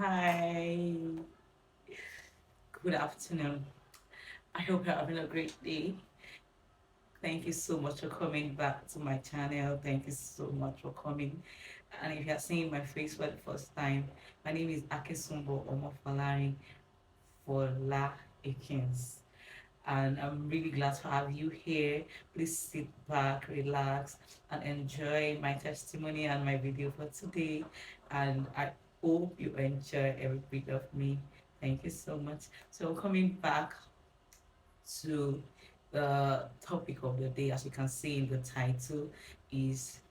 Hi, good afternoon. I hope you're having a great day. Thank you so much for coming back to my channel. Thank you so much for coming. And if you're seeing my face for the first time, my name is Akesumbo Omofalari for La Akins. And I'm really glad to have you here. Please sit back, relax, and enjoy my testimony and my video for today. And I hope you enjoy every bit of me. Thank you so much. So coming back to the topic of the day, as you can see in the title, is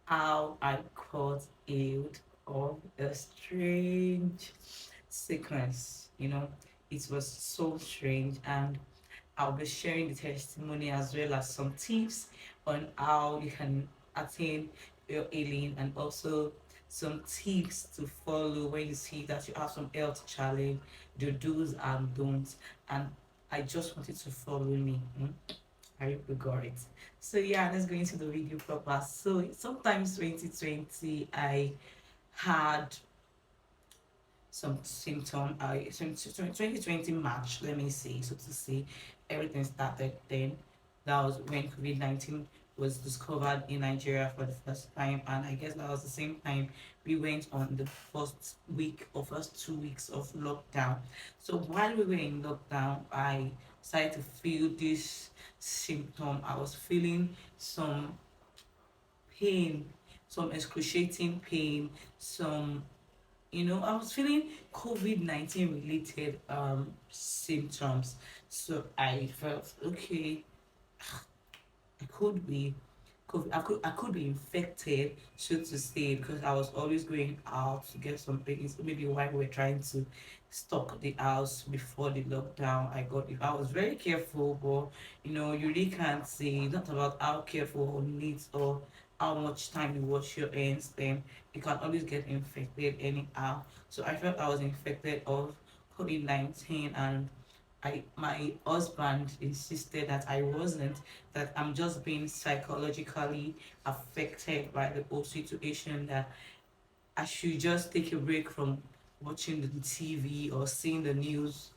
how I got healed of a strange sickness. It was so strange, and I'll be sharing the testimony as well as some tips on how you can attain your healing, and also some tips to follow when you see that you have some health challenge, the do's and don'ts. And I just wanted to follow me. I hope you got it. So yeah, let's go into the video proper. So sometimes 2020 I had some symptom. 2020 March, let me say, so to say, everything started then. That was when COVID-19 was discovered in Nigeria for the first time, and I guess that was the same time we went on the first week or first 2 weeks of lockdown. So while we were in lockdown, I started to feel this symptom. I was feeling some pain, some excruciating pain, some, I was feeling COVID-19 related symptoms. So I felt okay, I could be I could be infected, so to say, because I was always going out to get some things. Maybe while we were trying to stock the house before the lockdown, I was very careful, but you really can't say. It's not about how careful or neat or how much time you wash your hands, then you can always get infected anyhow. So I felt I was infected of COVID-19, and my husband insisted that I wasn't, that I'm just being psychologically affected by the whole situation, that I should just take a break from watching the TV or seeing the news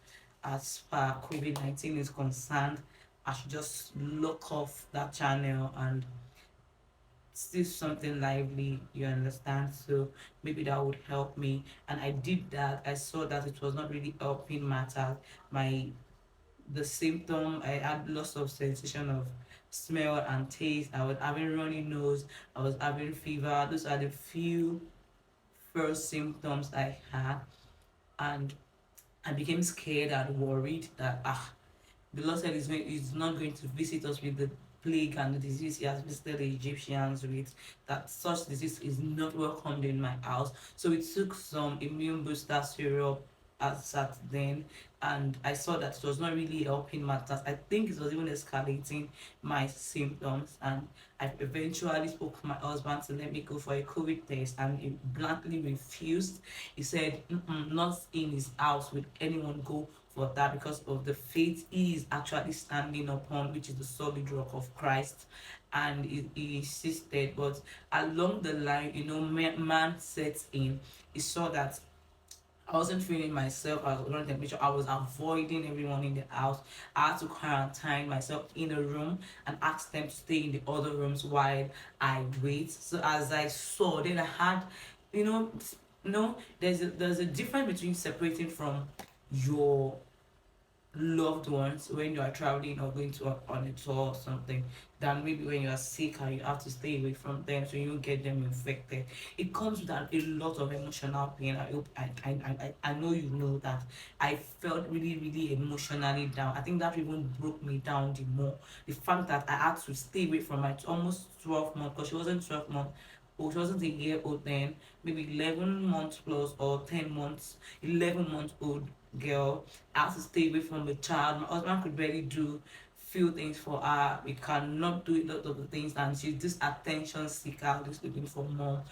as far COVID-19 is concerned. I should just lock off that channel and see something lively, you understand? So maybe that would help me. And I did that. I saw that it was not really helping matters. My the symptom, I had loss of sensation of smell and taste. I was having runny nose. I was having fever. Those are the few first symptoms I had, and I became scared and worried that the Lord said he's not going to visit us with the plague and the disease he has visited the Egyptians with, that such disease is not welcomed in my house. So we took some immune booster syrup as at then, and I saw that it was not really helping matters. I think it was even escalating my symptoms, and I eventually spoke to my husband to let me go for a COVID test, and he bluntly refused. He said, not in his house would anyone go for that, because of the faith he is actually standing upon, which is the solid rock of Christ. And he insisted, but along the line, man sets in. He saw that I wasn't feeling myself. I was running temperature. I was avoiding everyone in the house. I had to quarantine myself in a room and ask them to stay in the other rooms while I wait. So as I saw, then I had, you know, there's a difference between separating from your loved ones when you are traveling or going to on a tour or something, than maybe when you are sick and you have to stay away from them so you don't get them infected. It comes with a lot of emotional pain. I hope I know you know that. I felt really, really emotionally down. I think that even broke me down the more. The fact that I had to stay away from my almost 12 months, because she wasn't 12 months, or she wasn't a year old then, maybe 11 months plus or 10 months, 11-month old girl. I had to stay away from the child. My husband could barely do few things for her. We cannot do a lot of the things, and she's this attention seeker, just looking for more.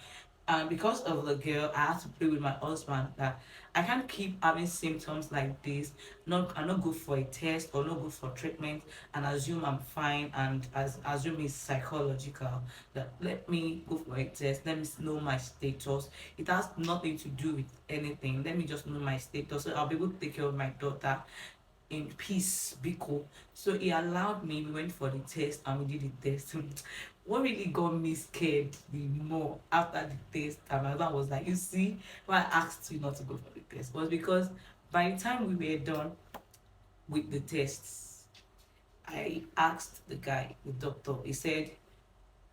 And because of the girl, I had to play with my husband that I can't keep having symptoms like this. Not I not go for a test or not go for treatment and assume I'm fine and assume it's psychological. That let me go for a test. Let me know my status. It has nothing to do with anything. Let me just know my status so I'll be able to take care of my daughter in peace, Biko. So he allowed me, we went for the test and we did the test. What really got me scared the more after the test, and my husband was like, you see, why I asked you not to go for the test was because by the time we were done with the tests, I asked the guy, the doctor, he said,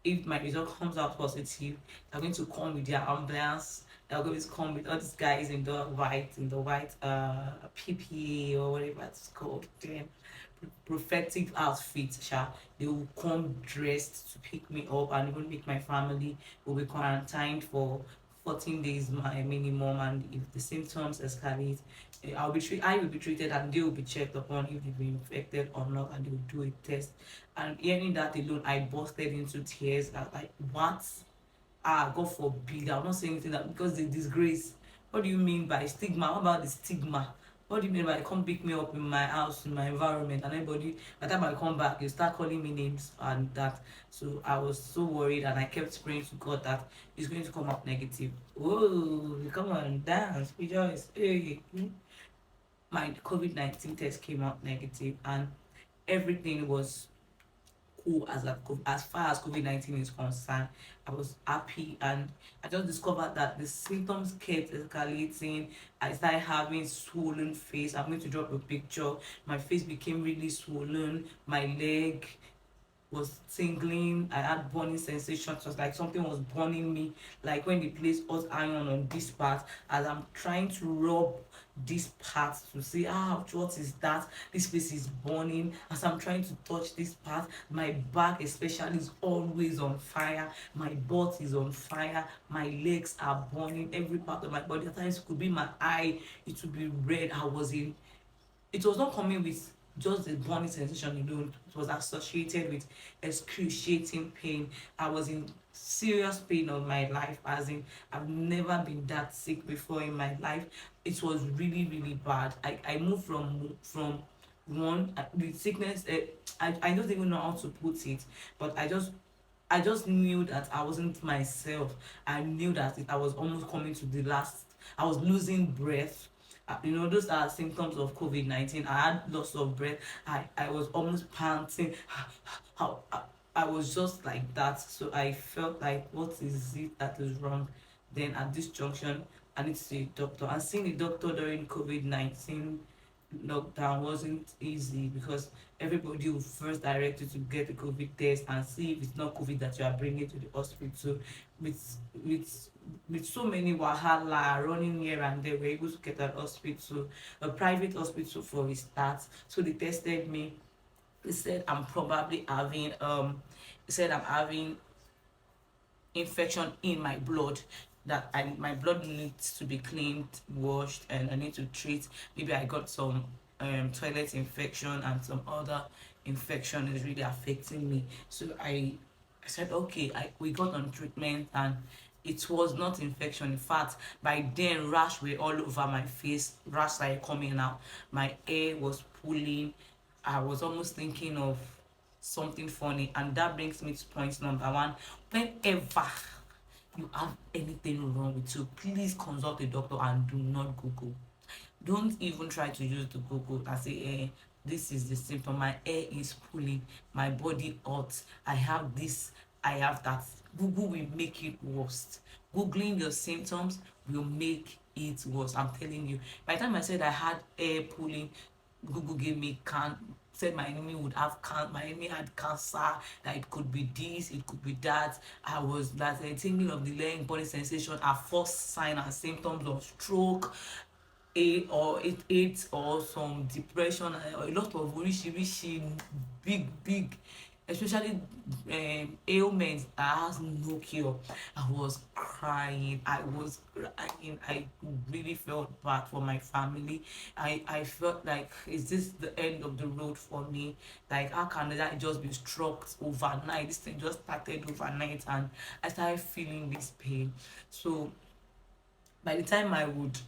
if my result comes out positive, they're going to come with their ambulance. They're going to come with all these guys in the white PPA or whatever it's called. Then prophetic outfit, they will come dressed to pick me up and even make my family will be quarantined for 14 days my minimum, and if the symptoms escalate, I will be treated and they will be checked upon if they've been infected or not, and they will do a test. And hearing that alone, I busted into tears. I was like, what? Ah, God forbid. I'm not saying anything that because the disgrace. What do you mean by stigma? What about the stigma? What do you mean by come pick me up in my house, in my environment, and everybody, by the time I come back, you start calling me names and that. So I was so worried and I kept praying to God that it's going to come out negative. Whoa, come on, dance, rejoice. Hey. My COVID-19 test came out negative and everything was cool as far as COVID-19 is concerned. I was happy and I just discovered that the symptoms kept escalating. I started having swollen face. I'm going to drop a picture. My face became really swollen. My leg was tingling. I had burning sensations. It was like something was burning me. Like when they place hot iron on this part, as I'm trying to rub this part to see what is that? This place is burning. As I'm trying to touch this part, my back especially is always on fire. My butt is on fire. My legs are burning. Every part of my body. At times it could be my eye. It would be red. It was not coming with just the burning sensation alone. It was associated with excruciating pain. I was in serious pain of my life, as in I've never been that sick before in my life. It was really, really bad. I moved from one the sickness. I don't even know how to put it, but I just knew that I wasn't myself. I knew that I was almost coming to the last. I was losing breath. Those are symptoms of COVID-19. I had loss of breath. I was almost panting. How I was just like that. So I felt like, what is it that is wrong? Then at this junction, I need to see a doctor. And seeing a doctor during COVID-19 lockdown wasn't easy because everybody will first direct you to get a COVID test and see if it's not COVID that you are bringing to the hospital. With with with so many wahala running here and there, we're able to get an hospital, a private hospital for a start. So they tested me. They said I'm probably having they said I'm having infection in my blood, that my blood needs to be cleaned, washed, and I need to treat. Maybe I got some toilet infection and some other infection is really affecting me. So I said okay. We got on treatment and it was not infection. In fact, by then rash were all over my face. Rash started coming out. My hair was pulling. I was almost thinking of something funny, and that brings me to point number one. Whenever you have anything wrong with you, please consult a doctor and do not Google. Don't even try to use the Google and say, this is the symptom. My hair is pulling, my body hot, I have this, I have that. Google will make it worse. Googling your symptoms will make it worse. I'm telling you. By the time I said I had hair pulling, Google gave me said my enemy would have my enemy had cancer, that it could be this, it could be that. I was that tingling of the leg, body sensation are first sign and symptoms of stroke, AIDS or some depression, a lot of oríṣiríṣi big especially ailments that has no cure. I was crying. I was crying. I really felt bad for my family. I felt like, is this the end of the road for me? Like, how can that just be struck overnight? This thing just started overnight, and I started feeling this pain. So by the time I would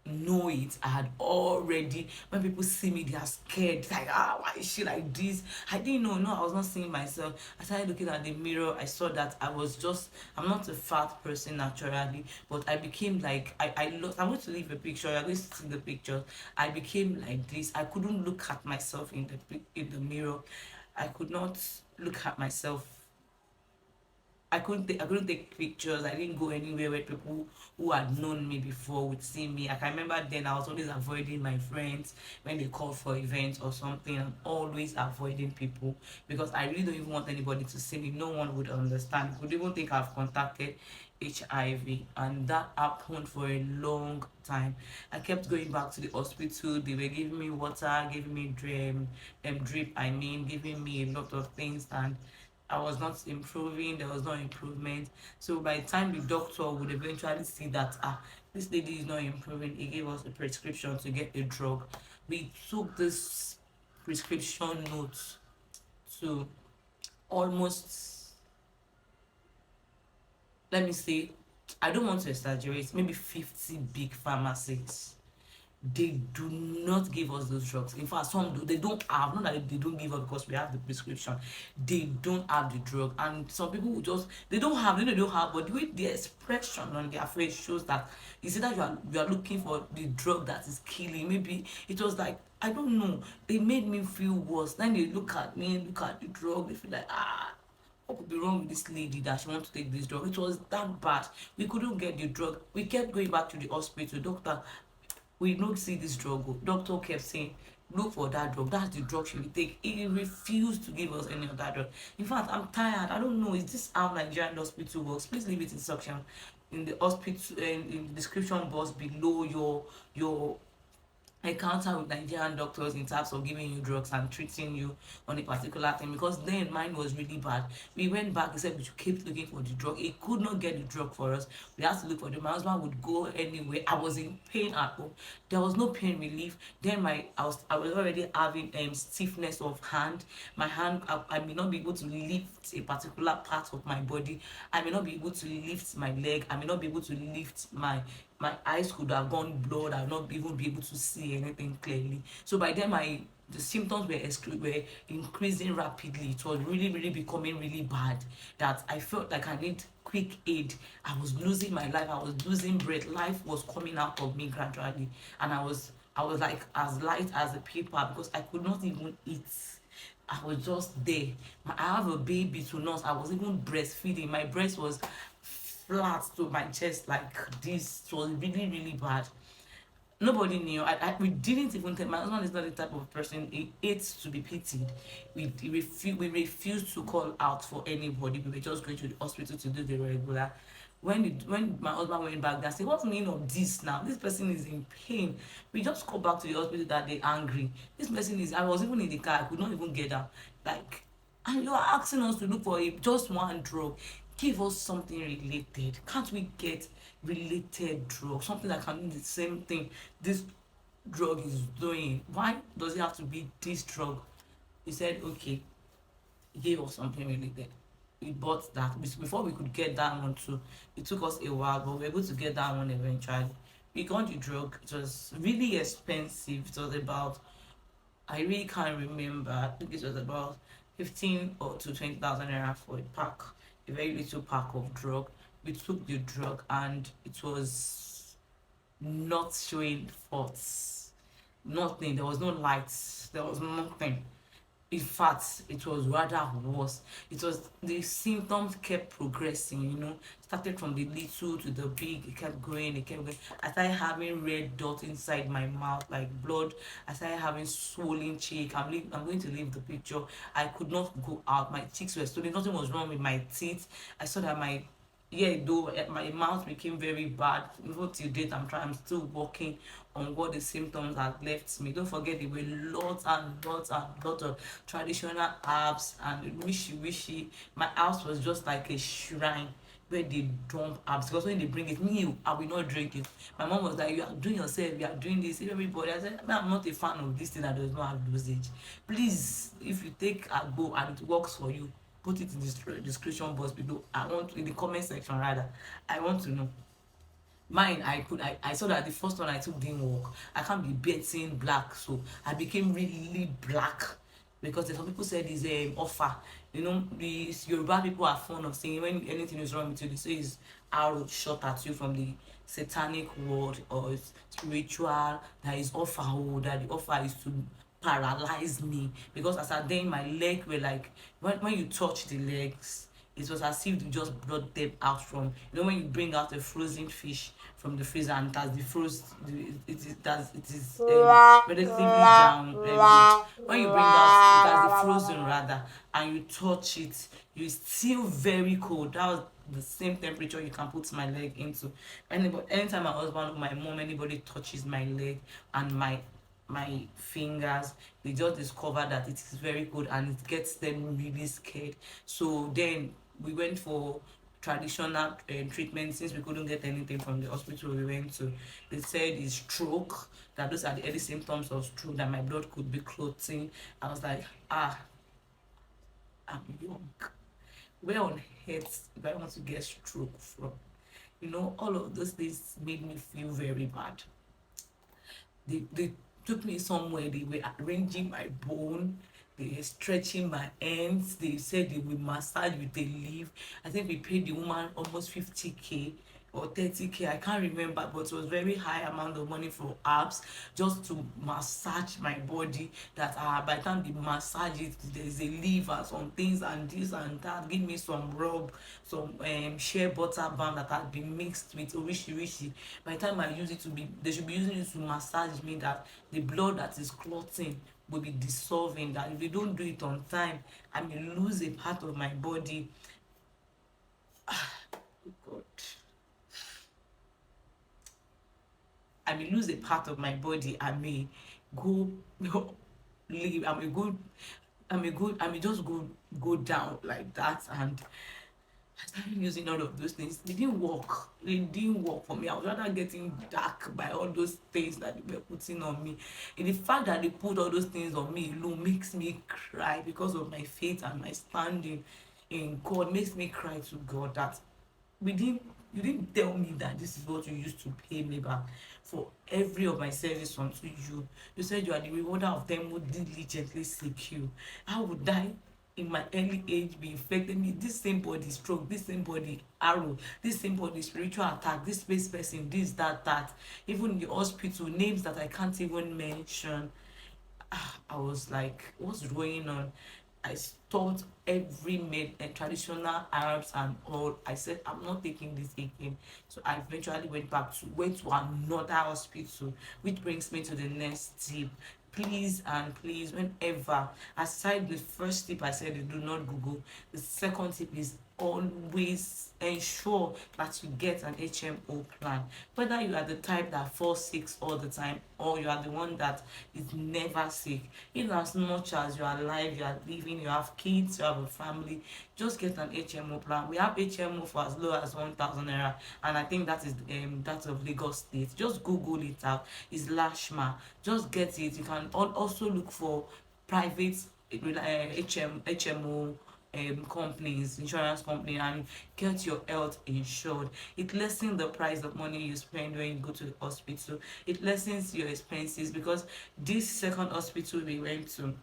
know it, I had already, when people see me, they are scared. Like, ah, why is she like this? I didn't know. No, I was not seeing myself. I started looking at the mirror. I saw that I'm not a fat person naturally, but I became like, I lost. I'm going to leave a picture. You're going to see the picture. I became like this. I couldn't look at myself in the mirror. I could not look at myself. I couldn't take pictures. I didn't go anywhere where people who had known me before would see me. I can remember then I was always avoiding my friends when they called for events or something. I'm always avoiding people because I really don't even want anybody to see me. No one would understand. Would even think I've contacted HIV, and that happened for a long time. I kept going back to the hospital. They were giving me water, giving me drip. I mean, giving me a lot of things, and I was not improving, there was no improvement. So by the time the doctor would eventually see that this lady is not improving, he gave us a prescription to get a drug. We took this prescription note to almost, let me say, I don't want to exaggerate, maybe 50 big pharmacies. They do not give us those drugs. In fact, some do. They don't have. Not that they don't give us because we have the prescription. They don't have the drug, and some people will just they don't have. They don't have. But the way the expression on their face shows that you see that you are looking for the drug that is killing. Maybe it was like, I don't know. They made me feel worse. Then they look at me, look at the drug. They feel like, what could be wrong with this lady that she wants to take this drug? It was that bad. We couldn't get the drug. We kept going back to the hospital. Doctor, we don't see this drug. Doctor kept saying, look for that drug. That's the drug she will take. He refused to give us any of that drug. In fact, I'm tired. I don't know. Is this how Nigerian hospital works? Please leave it in section in the hospital in the description box below your encounter with Nigerian doctors in terms of giving you drugs and treating you on a particular thing, because then mine was really bad. We went back, he said we should keep looking for the drug. He could not get the drug for us. We had to look for it. My husband would go anywhere. I was in pain at home. There was no pain relief. Then I was already having stiffness of hand. My hand, I may not be able to lift a particular part of my body. I may not be able to lift my leg. I may not be able to lift my eyes could have gone blood. I would not even be able to see anything clearly. So by then the symptoms were increasing rapidly. It was really, really becoming really bad. That I felt like I need quick aid. I was losing my life. I was losing breath. Life was coming out of me gradually, and I was like as light as a paper because I could not even eat. I was just there. I have a baby to nurse. I was even breastfeeding. My breast was flat to my chest like this. It was really, really bad. Nobody knew. We didn't even tell. My husband is not the type of person. He hates to be pitied. We refused to call out for anybody. We were just going to the hospital to do the regular. When my husband went back, they said, "What's the meaning of this now? This person is in pain." We just go back to the hospital that day angry. This person is. I was even in the car. I could not even get out. Like, and you are asking us to look for just one drug. Give us something related. Can't we get related drug? Something that can do the same thing this drug is doing. Why does it have to be this drug? He said, okay, he gave us something related. We bought that. Before we could get that one too, it took us a while, but we were able to get that one eventually. We got the drug. It was really expensive. It was about, I really can't remember. I think it was about 15 or to 20,000 naira for a pack, a very little pack of drug. We took the drug and it was not showing faults. Nothing. There was no lights. There was nothing. In fact, it was rather worse. It was the symptoms kept progressing, started from the little to the big, it kept growing, it kept going. I started having red dots inside my mouth, like blood. I started having swollen cheek. I'm going to leave the picture. I could not go out. My cheeks were swollen. Nothing was wrong with my teeth. I saw that yeah, though my mouth became very bad. Even till date, I'm still working on what the symptoms had left me. Don't forget there were lots and lots and lots of traditional herbs and wishy. My house was just like a shrine where they dump herbs, because when they bring it, me, I will not drink it. My mom was like, you are doing yourself, you are doing this, everybody. I said, I'm not a fan of this thing that does not have dosage. Please, if you take a go and it works for you, put it in the description box below. I want, in the comment section rather, I want to know. Mine, I saw that the first one I took didn't work. I can't be betting black, so I became really black, because some people said it's offer. You know, these Yoruba people are fond of saying when anything is wrong with you, they say it's arrow shot at you from the satanic world, or it's spiritual. That is offer, oh, that the offer is to paralyze me, because as I then my leg were like, when you touch the legs, it was as if you just brought them out from, you know, when you bring out a frozen fish from the freezer and it has the it is relatively down, when you bring out it has the frozen rather, and you touch it, you still very cold. That was the same temperature you can put my leg into. Anytime my husband or my mom, anybody touches my leg and my fingers, they just discover that it is very good, and it gets them really scared. So then we went for traditional treatment. Since we couldn't get anything from the hospital we went to, they said it's stroke, that those are the early symptoms of stroke, that my blood could be clotting. I was like, I'm young, where on earth do I want to get stroke from? You know, all of those things made me feel very bad. They took me somewhere, they were arranging my bone, they were stretching my ends, they said they will massage with a leaf. I think we paid the woman almost 50K or 30K, I can't remember, but it was very high amount of money for apps just to massage my body. That by the time they massage it, there's a leaf and some things and this and that, give me some rub, some shea butter balm that had been mixed with orishi. By the time I use it, to be, they should be using it to massage me, that the blood that is clotting will be dissolving, that if they don't do it on time, I may lose a part of my body. God, I may lose a part of my body. I may go leave. I may just go down like that. And I started using all of those things. They didn't work. They didn't work for me. I was rather getting dark by all those things that they were putting on me. And the fact that they put all those things on me alone makes me cry, because of my faith and my standing in God, makes me cry to God that we didn't you didn't tell me that this is what you used to pay me back for every of my service unto you. You said you are the rewarder of them who diligently seek you. How would I in my early age be infected me? This same body stroke, this same body arrow, this same body spiritual attack, this space person, this, that. Even in the hospital, names that I can't even mention. I was like, what's going on? I stopped every made and traditional Arabs and all. I said, I'm not taking this again. So I eventually went to another hospital, which brings me to the next tip. Please and please, whenever, aside the first tip I said, you do not Google. The second tip is always ensure that you get an HMO plan. Whether you are the type that falls sick all the time, or you are the one that is never sick, in as much as you are alive, you are living, you have kids, you have a family, just get an HMO plan. We have HMO for as low as 1,000 naira, and I think that is that of Lagos State. Just Google it out. It's Lashma. Just get it. You can also look for private HMO companies, insurance company, and get your health insured. It lessens the price of money you spend when you go to the hospital. It lessens your expenses, because this second hospital we went to,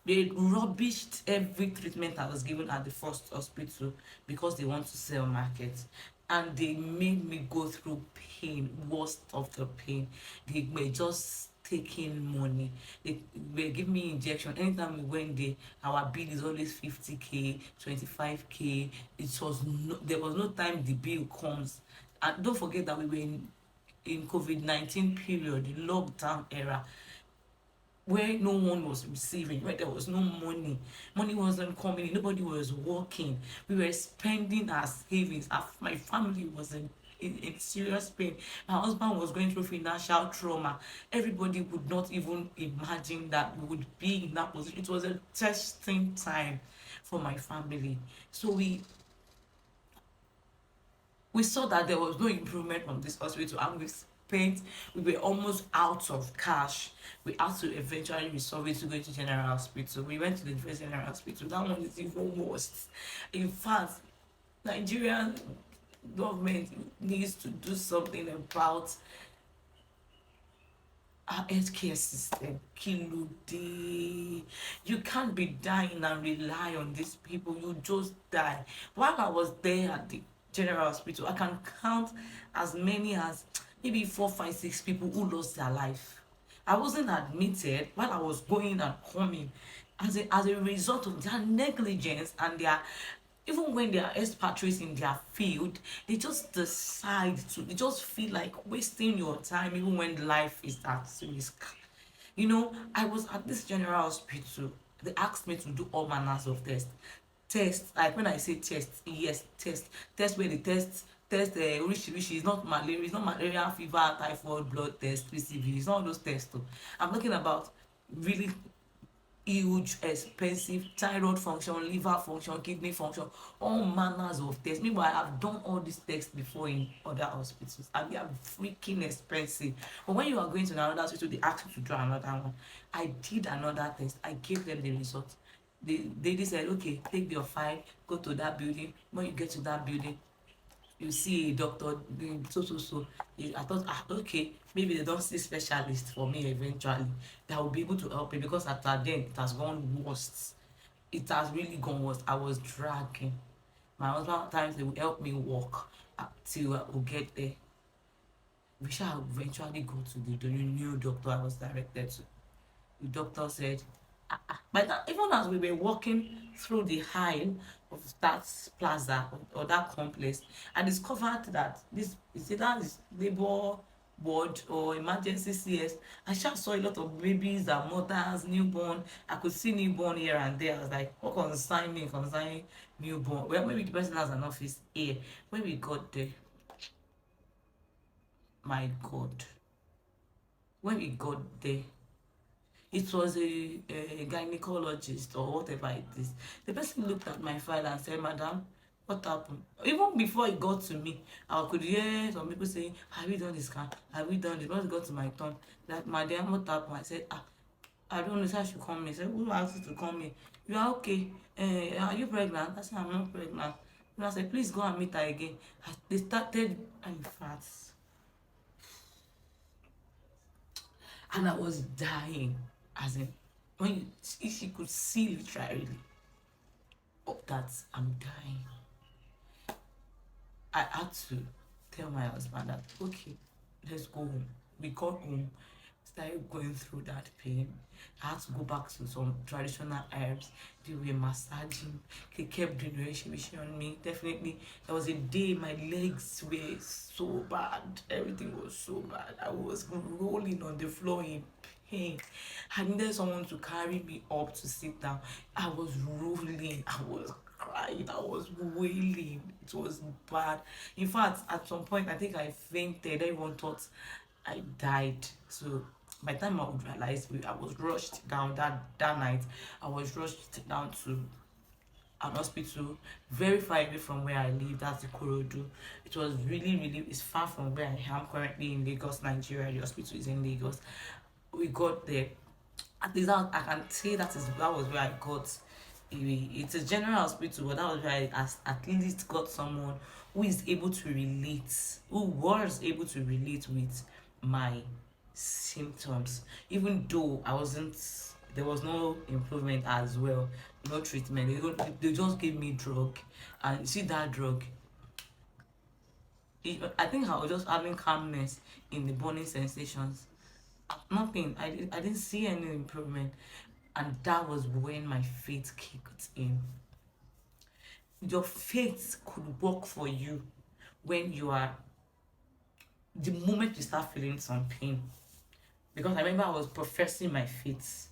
they rubbished every treatment I was given at the first hospital, because they want to sell market. And they made me go through pain, worst of the pain. They were just taking money. They were giving me injection. Anytime we went there, our bill is always 50K, 25K. There was no time the bill comes. And don't forget that we were in COVID-19 period, the lockdown era. where no one was receiving, where there was no money, money wasn't coming in, nobody was working. We were spending our savings. My family was in serious pain. My husband was going through financial trauma. Everybody would not even imagine that we would be in that position. It was a testing time for my family. So we saw that there was no improvement from this hospital, and we were almost out of cash. We had to eventually resolve it to go to general hospital. We went to the first general hospital. That one is even worse. In fact, Nigerian government needs to do something about our healthcare system. Kilo day. You can't be dying and rely on these people. You just die. While I was there at the general hospital, I can count as many as maybe 4, 5, 6 people who lost their life. I wasn't admitted while I was going and coming as a result of their negligence and their, even when they are expatriates in their field, they just decide to, they just feel like wasting your time even when life is at risk. I was at this general hospital. They asked me to do all manners of tests. Tests, like when I say test, yes, test where they test which is not malaria, it's not malaria, fever, typhoid, blood test, PCV. It's not those tests though. I'm talking about really huge, expensive thyroid function, liver function, kidney function, all manners of tests. Meanwhile, I have done all these tests before in other hospitals, and they are freaking expensive. But when you are going to another hospital, they ask you to do another one. I did another test. I gave them the result. They said, okay, take your file, go to that building. When you get to that building, you see a doctor doing so. I thought, okay, maybe they don't see specialist for me eventually that will be able to help me, because at that then it has gone worse. It has really gone worse. I was dragging. My husband at times they will help me walk till I will get there. We shall eventually go to the new doctor I was directed to. The doctor said, but even as we were walking through the aisle of that plaza, or that complex, I discovered that this is either this labor ward or emergency CS. I just saw a lot of babies and mothers, newborn. I could see newborn here and there. I was like, what concern me concerning newborn? Well, maybe the person has an office here. When we got there, my God, when we got there, it was a gynecologist or whatever it is. The person looked at my file and said, Madam, what happened? Even before it got to me, I could hear some people saying, have you done this scan? Have you done this? Once it got to my turn, like, Madam, what happened? I said, I don't know, so I should come in. I said, who asked you to come in? You are okay. Are you pregnant? I said, I'm not pregnant. And I said, please go and meet her again. They started, in fact, and I was dying. As in, when you, if you could see literally, oh, that I'm dying. I had to tell my husband that, okay, let's go home. We got home, started going through that pain. I had to go back to some traditional herbs. They were massaging. They kept doing reshi on me. Definitely, there was a day my legs were so bad. Everything was so bad. I was rolling on the floor in pain. I needed someone to carry me up to sit down. I was rolling. I was crying. I was wailing. It was bad. In fact, at some point, I think I fainted. Everyone thought I died. So by the time I would realize, I was rushed down that night. I was rushed down to an hospital very far away from where I live. That's the Korodu. It was really, it's far from where I am currently in Lagos, Nigeria. The hospital is in Lagos. We got there. At least I can say that was where I got. It's a general hospital, but that was where at least got someone who is able to relate, who was able to relate with my symptoms, even though I wasn't, there was no improvement as well, no treatment. They just gave me drug, and you see that drug, I think I was just having calmness in the burning sensations. Nothing. I didn't see any improvement, and that was when my faith kicked in. Your faith could work for you when you are, the moment you start feeling some pain, because I remember I was professing my faith.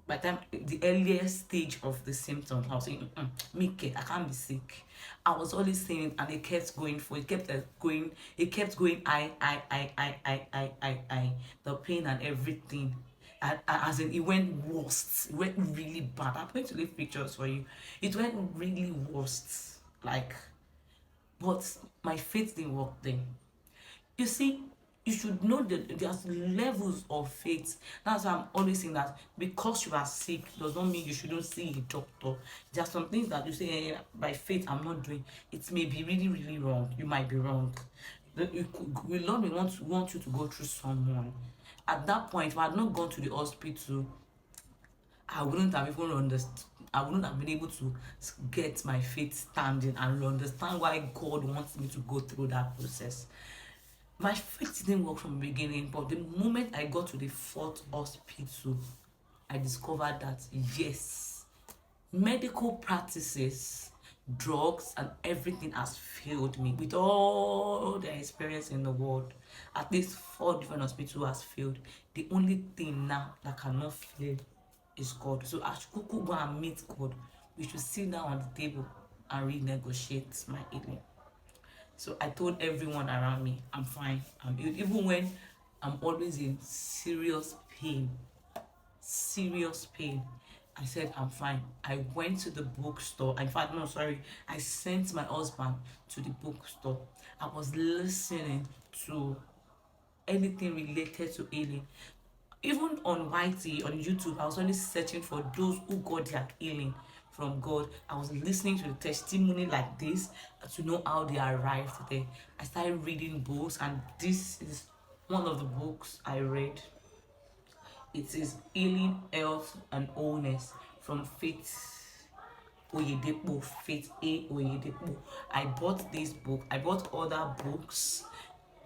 By the time the earliest stage of the symptoms, I was saying, me, I can't be sick. I was always saying it, and it kept going for it, kept going, it kept going. I. The pain and everything. As in, it went worst. It went really bad. I'm going to leave pictures for you. It went really worst. Like, but my faith didn't work then. You see, you should know that there's levels of faith. That's why I'm always saying that because you are sick does not mean you shouldn't see a doctor. There are some things that you say, by faith I'm not doing. It may be really, really wrong. You might be wrong. The Lord may want you to go through someone. At that point, if I had not gone to the hospital, I wouldn't have even understood. I wouldn't have been able to get my faith standing and understand why God wants me to go through that process. My faith didn't work from the beginning, but the moment I got to the fourth hospital, I discovered that yes, medical practices, drugs, and everything has failed me. With all the experience in the world, at least 4 different hospitals has failed. The only thing now that cannot fail is God. So I should go and meet God. We should sit down on the table and renegotiate my healing. So I told everyone around me, I'm fine. Even when I'm always in serious pain. I said, I'm fine. I went to the bookstore. In fact, no, sorry. I sent my husband to the bookstore. I was listening to anything related to healing. Even on YT, on YouTube, I was only searching for those who got their healing from God. I was listening to the testimony like this to know how they arrived there. I started reading books, and this is one of the books I read. It is Healing, Health, and Wholeness from Faith Oyedepo. Faith A. Oyedepo. I bought this book. I bought other books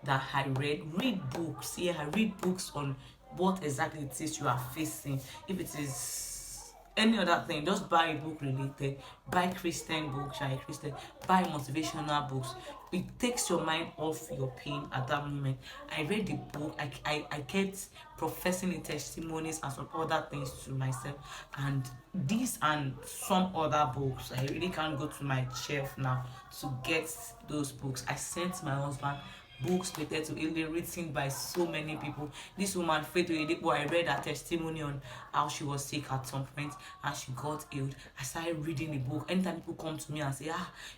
that I read books. Yeah, I read books on what exactly it is you are facing. If it is any other thing, just buy a book related. Buy Christian books, you're a Christian. Buy motivational books. It takes your mind off your pain at that moment. I read the book. I kept professing the testimonies and some other things to myself. And these and some other books, I really can't go to my shelf now to get those books. I sent my husband books related to healing written by so many people. This woman, Faith Oyedepo, I read her testimony on how she was sick at some point and she got healed. I started reading the book. Anytime people come to me and say,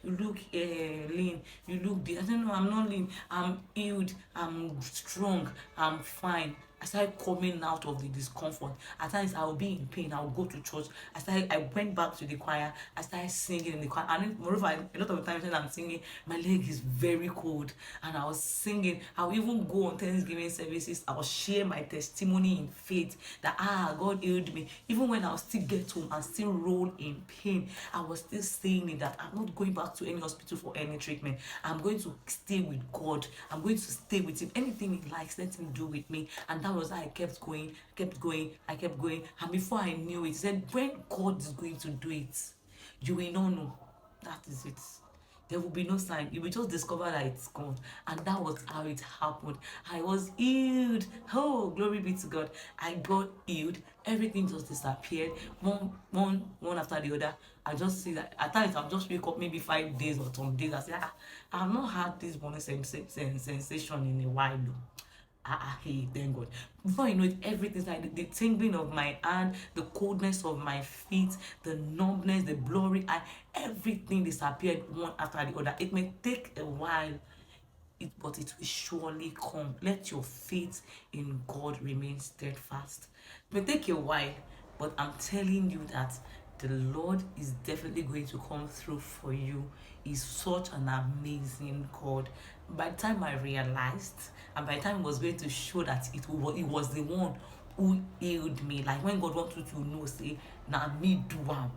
you look lean, you look this. I don't know, I'm not lean, I'm healed, I'm strong, I'm fine. I started coming out of the discomfort. At times I will be in pain. I will go to church. I went back to the choir. I started singing in the choir. And moreover, a lot of the times when I'm singing, my leg is very cold. And I was singing. I will even go on Thanksgiving services. I will share my testimony in faith that God healed me. Even when I will still get home and still roll in pain, I was still saying it that I'm not going back to any hospital for any treatment. I'm going to stay with God. I'm going to stay with Him. Anything He likes, let Him do with me. And that was how I kept going. And before I knew it, He said, when God is going to do it, you will not know. That is it. There will be no sign. You will just discover that it's gone. And that was how it happened. I was healed. Oh, glory be to God. I got healed. Everything just disappeared. One after the other. I just see that at times I'll just wake up maybe 5 days or some days. I say, I've not had this morning sensation in a while. Hey, thank God. Before you know it, everything's like the tingling of my hand, the coldness of my feet, the numbness, the blurry eye, everything disappeared one after the other. It may take a while, but it will surely come. Let your faith in God remain steadfast. It may take a while, but I'm telling you that the Lord is definitely going to come through for you. He's such an amazing God. By the time I realized, and by the time it was going to show that it was the one who healed me, like when God wants you to know, say, now me do one.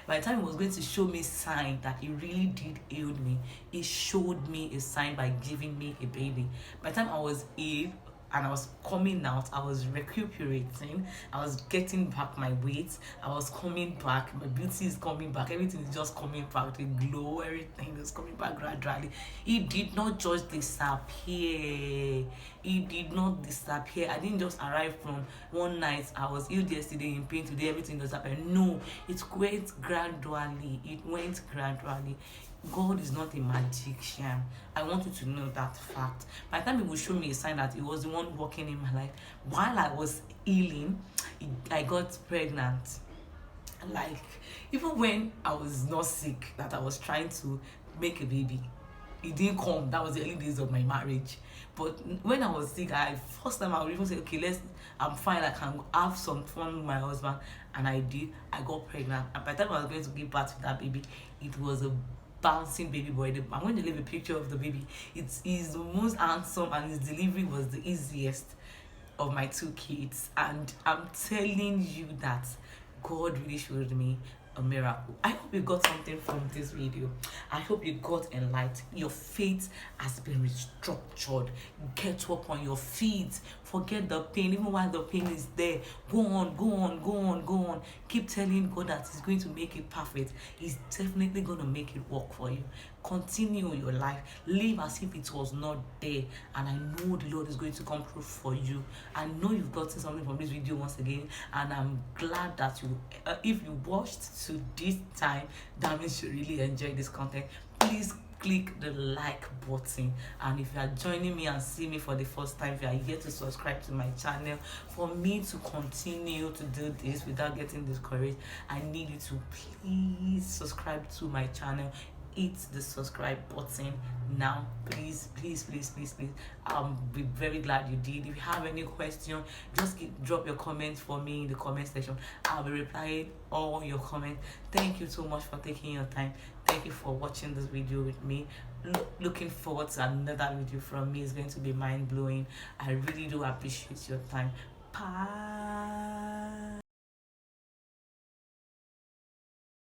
By the time it was going to show me sign that He really did heal me, He showed me a sign by giving me a baby. By the time I was ill, and I was coming out. I was recuperating. I was getting back my weight. I was coming back. My beauty is coming back. Everything is just coming back. The glow, everything is coming back gradually. It did not just disappear. It did not disappear. I didn't just arrive from one night. I was ill yesterday, in pain today. Everything just happened. No, it went gradually. It went gradually. God is not a magician. I want you to know that fact. By the time He will show me a sign that He was the one working in my life, while I was healing, I got pregnant. Like, even when I was not sick, that I was trying to make a baby, it didn't come. That was the early days of my marriage. But when I was sick, I first time I would even say, okay, I'm fine, I can have some fun with my husband. And I did. I got pregnant. And by the time I was going to give birth to that baby, it was a bouncing baby boy. I'm going to leave a picture of the baby. He's the most handsome, and his delivery was the easiest of my two kids. And I'm telling you that God really showed me a miracle. I hope you got something from this video. I hope you got enlightened. Your faith has been restructured. Get up on your feet. Forget the pain, even while the pain is there. Go on, go on, go on, go on. Keep telling God that He's going to make it perfect. He's definitely going to make it work for you. Continue your life. Live as if it was not there. And I know the Lord is going to come through for you. I know you've gotten something from this video once again. And I'm glad that if you watched to this time, that means you really enjoyed this content. Please click the like button, and if you are joining me and see me for the first time, if you are here to subscribe to my channel for me to continue to do this without getting discouraged, I need you to please subscribe to my channel. Hit the subscribe button now, please, please, please, please, please. I'll be very glad you did. If you have any question, just drop your comments for me in the comment section. I'll be replying all your comments. Thank you so much for taking your time. Thank you for watching this video with me. Looking forward to another video from me. It's going to be mind-blowing. I really do appreciate your time. Bye.